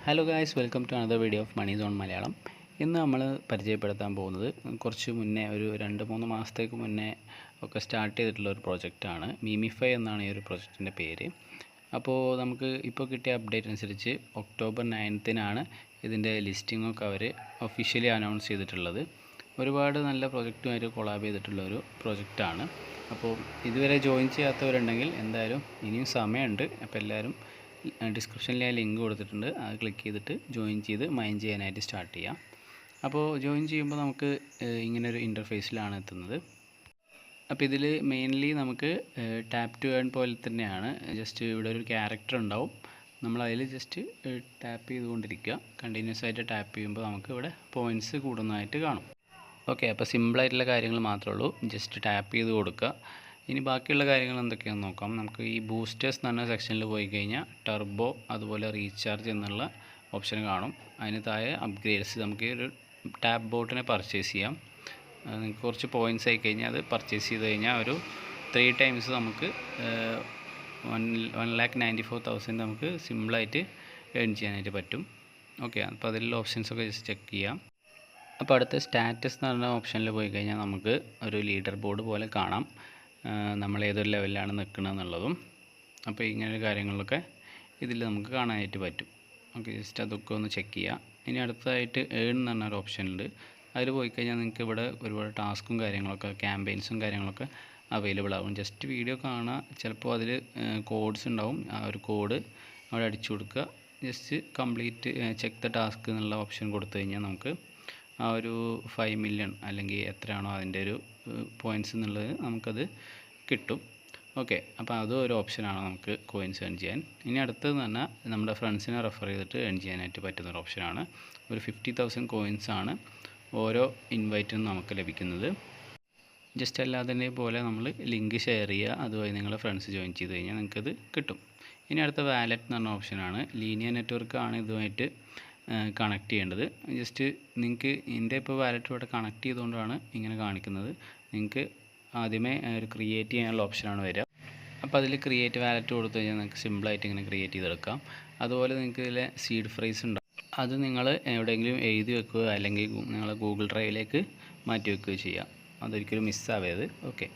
Hello guys, welcome to another video of Money Zone Malayalam. ഇന്ന് നമ്മൾ പരിചയപ്പെടുത്താൻ പോകുന്നത് കുറച്ച് മുന്നേ ഒരു 2-3 മാസത്തേക്ക് മുന്നേ ഒക്കെ സ്റ്റാർട്ട് ചെയ്തിട്ടുള്ള ഒരു പ്രോജക്റ്റാണ്. മീമിഫൈ എന്നാണ് ഈ ഒരു പ്രോജക്റ്റിൻ്റെ പേര്. അപ്പോൾ നമുക്ക് ഇപ്പോൾ കിട്ടിയ അപ്ഡേറ്റ് അനുസരിച്ച് ഒക്ടോബർ 9-നാണ് ഇതിൻ്റെ ലിസ്റ്റിങ്ങൊക്കെ അവർ ഒഫീഷ്യലി അനൗൺസ് ചെയ്തിട്ടുള്ളത്. ഒരുപാട് നല്ല പ്രോജക്റ്റുമായിട്ട് കൊളാബ് ചെയ്തിട്ടുള്ള ഒരു പ്രോജക്റ്റാണ്. അപ്പോൾ ഇതുവരെ ജോയിൻ ചെയ്യാത്തവരുണ്ടെങ്കിൽ എന്തായാലും ഇനിയും സമയമുണ്ട്. അപ്പോൾ എല്ലാവരും ഡിസ്ക്രിപ്ഷനിൽ ഞാൻ ലിങ്ക് കൊടുത്തിട്ടുണ്ട്, അത് ക്ലിക്ക് ചെയ്തിട്ട് ജോയിൻ ചെയ്ത് മൈൻ ചെയ്യാനായിട്ട് സ്റ്റാർട്ട് ചെയ്യാം. അപ്പോൾ ജോയിൻ ചെയ്യുമ്പോൾ നമുക്ക് ഇങ്ങനൊരു ഇൻ്റർഫേസിലാണ് എത്തുന്നത്. അപ്പോൾ ഇതിൽ മെയിൻലി നമുക്ക് ടാപ്പ് ടു ഏൺ പോലെ തന്നെയാണ്. ജസ്റ്റ് ഇവിടെ ഒരു ക്യാരക്ടർ ഉണ്ടാവും, നമ്മളതിൽ ജസ്റ്റ് ടാപ്പ് ചെയ്തുകൊണ്ടിരിക്കുക. കണ്ടിന്യൂസ് ആയിട്ട് ടാപ്പ് ചെയ്യുമ്പോൾ നമുക്ക് ഇവിടെ പോയിൻറ്റ്സ് കൂടുന്നതായിട്ട് കാണും. ഓക്കെ, അപ്പോൾ സിമ്പിളായിട്ടുള്ള കാര്യങ്ങൾ മാത്രമേ ഉള്ളൂ. ജസ്റ്റ് ടാപ്പ് ചെയ്ത് കൊടുക്കുക. ഇനി ബാക്കിയുള്ള കാര്യങ്ങൾ എന്തൊക്കെയാണെന്ന് നോക്കാം. നമുക്ക് ഈ ബൂസ്റ്റേഴ്സ് എന്ന് പറഞ്ഞ സെക്ഷനിൽ പോയി കഴിഞ്ഞാൽ ടർബോ അതുപോലെ റീചാർജ് എന്നുള്ള ഓപ്ഷൻ കാണും. അതിന് താഴെ അപ്ഗ്രേഡ്സ്, നമുക്ക് ഒരു ടാപ്പ് ബോട്ടിനെ പർച്ചേസ് ചെയ്യാം. നിങ്ങൾക്ക് കുറച്ച് പോയിൻറ്റ്സ് ആയി കഴിഞ്ഞാൽ അത് പർച്ചേസ് ചെയ്ത് കഴിഞ്ഞാൽ ഒരു 3 ടൈംസ് നമുക്ക് 1,94,000 നമുക്ക് സിമ്പിളായിട്ട് ഏൺ ചെയ്യാനായിട്ട് പറ്റും. ഓക്കെ, അപ്പോൾ അതിലുള്ള ഓപ്ഷൻസൊക്കെ ജസ്റ്റ് ചെക്ക് ചെയ്യാം. അപ്പോൾ അടുത്ത സ്റ്റാറ്റസ് എന്ന് പറഞ്ഞ ഓപ്ഷനിൽ പോയി കഴിഞ്ഞാൽ നമുക്ക് ഒരു ലീഡർ ബോർഡ് പോലെ കാണാം, നമ്മൾ ഏതൊരു ലെവലിലാണ് നിൽക്കുന്നതെന്നുള്ളതും. അപ്പോൾ ഇങ്ങനെ കാര്യങ്ങളൊക്കെ ഇതിൽ നമുക്ക് കാണാനായിട്ട് പറ്റും. ഓക്കെ, ജസ്റ്റ് അതൊക്കെ ഒന്ന് ചെക്ക് ചെയ്യുക. ഇനി അടുത്തതായിട്ട് ഏൺ എന്ന് പറഞ്ഞൊരു ഓപ്ഷൻ ഉണ്ട്. അതിൽ പോയി കഴിഞ്ഞാൽ നിങ്ങൾക്ക് ഇവിടെ ഒരുപാട് ടാസ്കും കാര്യങ്ങളൊക്കെ ക്യാമ്പയിൻസും കാര്യങ്ങളൊക്കെ അവൈലബിൾ ആകും. ജസ്റ്റ് വീഡിയോ കാണുക, ചിലപ്പോൾ അതിൽ കോഡ്സ് ഉണ്ടാവും. ആ ഒരു കോഡ് അവിടെ അടിച്ചു കൊടുക്കുക. Just complete check the task എന്നുള്ള ഓപ്ഷൻ കൊടുത്തു കഴിഞ്ഞാൽ നമുക്ക് ആ ഒരു 5 മില്യൺ അല്ലെങ്കിൽ എത്രയാണോ അതിൻ്റെ ഒരു പോയിൻറ്റ്സ് എന്നുള്ളത് നമുക്കത് കിട്ടും. ഓക്കെ, അപ്പോൾ അതും ഒരു ഓപ്ഷനാണ് നമുക്ക് കോയിൻസ് ഏൺ ചെയ്യാൻ. ഇനി അടുത്തതെന്ന് പറഞ്ഞാൽ നമ്മുടെ ഫ്രണ്ട്സിനെ റെഫർ ചെയ്തിട്ട് ഏൺ ചെയ്യാനായിട്ട് പറ്റുന്നൊരു ഓപ്ഷനാണ്. ഒരു 50,000 കോയിൻസാണ് ഓരോ ഇൻവൈറ്റിനും നമുക്ക് ലഭിക്കുന്നത്. ജസ്റ്റ് അല്ലാതെ പോലെ നമ്മൾ ലിങ്ക് ഷെയർ ചെയ്യുക, അതുവഴി നിങ്ങളുടെ ഫ്രണ്ട്സ് ജോയിൻ ചെയ്ത് കഴിഞ്ഞാൽ നിങ്ങൾക്കത് കിട്ടും. ഇനി അടുത്ത വാലറ്റ് എന്ന് പറഞ്ഞ ഓപ്ഷനാണ്. ലീനിയർ നെറ്റ്വർക്കാണ് ഇതുമായിട്ട് കണക്ട് ചെയ്യേണ്ടത്. ജസ്റ്റ് നിങ്ങൾക്ക് എൻ്റെ ഇപ്പോൾ വാലറ്റ് ഇവിടെ കണക്ട് ചെയ്തുകൊണ്ടാണ് ഇങ്ങനെ കാണിക്കുന്നത്. നിങ്ങൾക്ക് ആദ്യമേ ഒരു ക്രിയേറ്റ് ചെയ്യാനുള്ള ഓപ്ഷനാണ് വരിക. അപ്പോൾ അതിൽ ക്രിയേറ്റ് വാലറ്റ് കൊടുത്തു കഴിഞ്ഞാൽ നിങ്ങൾക്ക് സിമ്പിളായിട്ട് ഇങ്ങനെ ക്രിയേറ്റ് ചെയ്തെടുക്കാം. അതുപോലെ നിങ്ങൾക്ക് ഇതിൽ സീഡ് ഫ്രൈസ് ഉണ്ടാവും, അത് നിങ്ങൾ എവിടെയെങ്കിലും എഴുതി വെക്കുക അല്ലെങ്കിൽ നിങ്ങൾ ഗൂഗിൾ ഡ്രൈവിലേക്ക് മാറ്റി വെക്കുകയോ ചെയ്യുക. അതൊരിക്കലും മിസ്സാവരുത്. ഓക്കെ,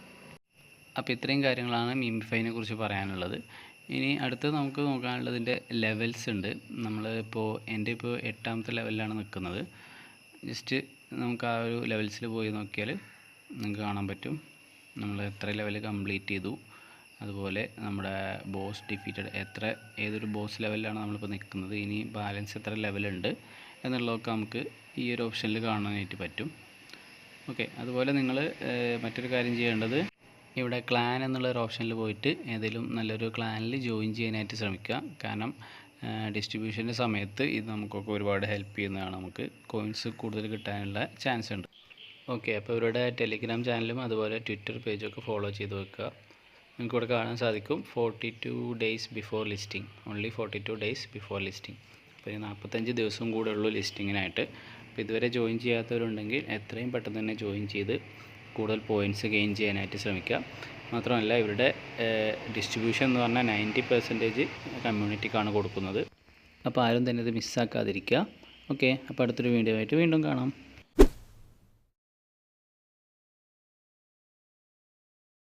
അപ്പോൾ ഇത്രയും കാര്യങ്ങളാണ് മീമിഫൈനെ കുറിച്ച് പറയാനുള്ളത്. ഇനി അടുത്ത് നമുക്ക് നോക്കാനുള്ളതിൻ്റെ ലെവൽസ് ഉണ്ട്. നമ്മളിപ്പോൾ എൻ്റെ ഇപ്പോൾ 8ാമത്തെ ലെവലിലാണ് നിൽക്കുന്നത്. ജസ്റ്റ് നമുക്ക് ആ ഒരു ലെവൽസിൽ പോയി നോക്കിയാൽ നിങ്ങൾക്ക് കാണാൻ പറ്റും നമ്മൾ എത്ര ലെവൽ കംപ്ലീറ്റ് ചെയ്തു, അതുപോലെ നമ്മുടെ ബോസ് ഡിഫീറ്റഡ് ഏതൊരു ബോസ് ലെവലിലാണ് നമ്മളിപ്പോൾ നിൽക്കുന്നത്, ഇനി ബാലൻസ് എത്ര ലെവലുണ്ട് എന്നുള്ളതൊക്കെ നമുക്ക് ഈ ഒരു ഓപ്ഷനിൽ കാണാനായിട്ട് പറ്റും. ഓക്കെ, അതുപോലെ നിങ്ങൾ മറ്റൊരു കാര്യം ചെയ്യേണ്ടത്, ഇവിടെ ക്ലാൻ എന്നുള്ളൊരു ഓപ്ഷനിൽ പോയിട്ട് ഏതെങ്കിലും നല്ലൊരു ക്ലാനിൽ ജോയിൻ ചെയ്യാനായിട്ട് ശ്രമിക്കുക. കാരണം ഡിസ്ട്രിബ്യൂഷൻ്റെ സമയത്ത് ഇത് നമുക്കൊക്കെ ഒരുപാട് ഹെൽപ്പ് ചെയ്യുന്നതാണ്. നമുക്ക് കോയിൻസ് കൂടുതൽ കിട്ടാനുള്ള ചാൻസ് ഉണ്ട്. ഓക്കെ, അപ്പോൾ ഇവരുടെ ടെലിഗ്രാം ചാനലും അതുപോലെ ട്വിറ്റർ പേജൊക്കെ ഫോളോ ചെയ്ത് വെക്കുക. നിങ്ങൾക്ക് ഇവിടെ കാണാൻ സാധിക്കും 42 days before listing, only 42 days before listing. അപ്പോൾ 45 ദിവസം കൂടെ ഉള്ളൂ ലിസ്റ്റിങ്ങിനായിട്ട്. അപ്പോൾ ഇതുവരെ ജോയിൻ ചെയ്യാത്തവരുണ്ടെങ്കിൽ എത്രയും പെട്ടെന്ന് തന്നെ ജോയിൻ ചെയ്ത് കൂടുതൽ പോയിൻറ്റ്സ് ഗെയിൻ ചെയ്യാനായിട്ട് ശ്രമിക്കുക. മാത്രമല്ല ഇവരുടെ ഡിസ്ട്രിബ്യൂഷൻ എന്ന് പറഞ്ഞാൽ 90% കമ്മ്യൂണിറ്റിക്കാണ് കൊടുക്കുന്നത്. അപ്പോൾ ആരും തന്നെ ഇത് മിസ്സാക്കാതിരിക്കുക. ഓക്കെ, അപ്പോൾ അടുത്തൊരു വീഡിയോ ആയിട്ട് വീണ്ടും കാണാം.